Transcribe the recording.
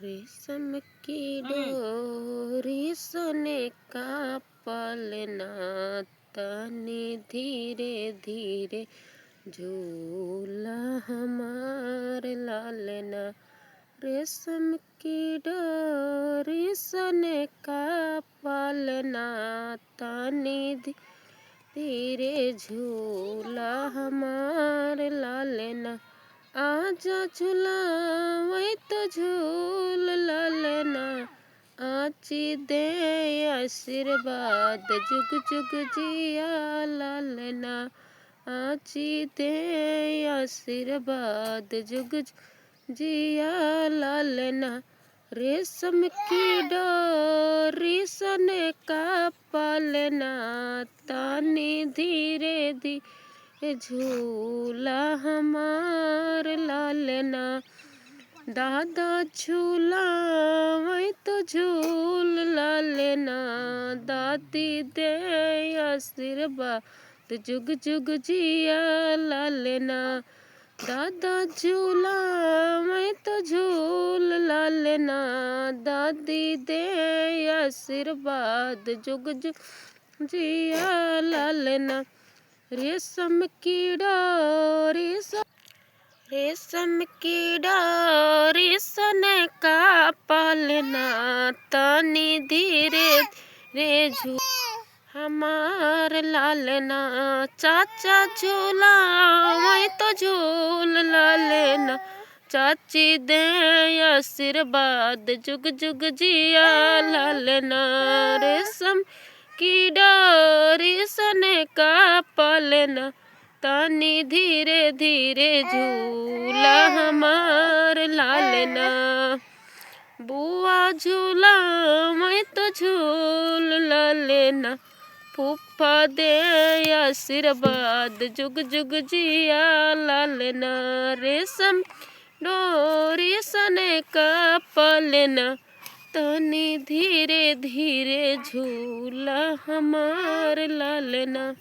रेशम की डोरी सोने का पलना, तनी धीरे धीरे झूला हमार लालना। रेशम की डोरी सोने का पलना, तनी धीरे झूला हमार लालना। आजा झूलावे तो झूल लालना, आची दे आशीर्वाद जुग जुग जिया लालना। आची दे आशीर्वाद जुग जुग जिया लालना। रेशम की डोरी सोने का पालना, तानी धीरे धीरे झूला हमार लालना। दादा झूला वही तो झूल लालना, दादी दे आशीर्वाद जुग जुग जिया लालना। दादा झूला वही तो झूल लालना, दादी दे आशीर्वाद जुग जुग जिया लालना। रेशम की डोरी रेशम की डोरी सोने का पालना, तनी धीरे धीरे झूल हमार लालना। चाचा झूला वही तो झूल लालना, चाची दे आशीर्वाद जुग जुग जिया लालना। रेशम की डोरी सोने का पालना, तनी धीरे धीरे झूला हमार लालना। बुआ झूला मैं तो झूल लालना, फूफा दे आशीर्वाद जुग जुग जिया लालना। रेशम डोरी सोने का पालना, तनी धीरे धीरे झूला हमार लालना।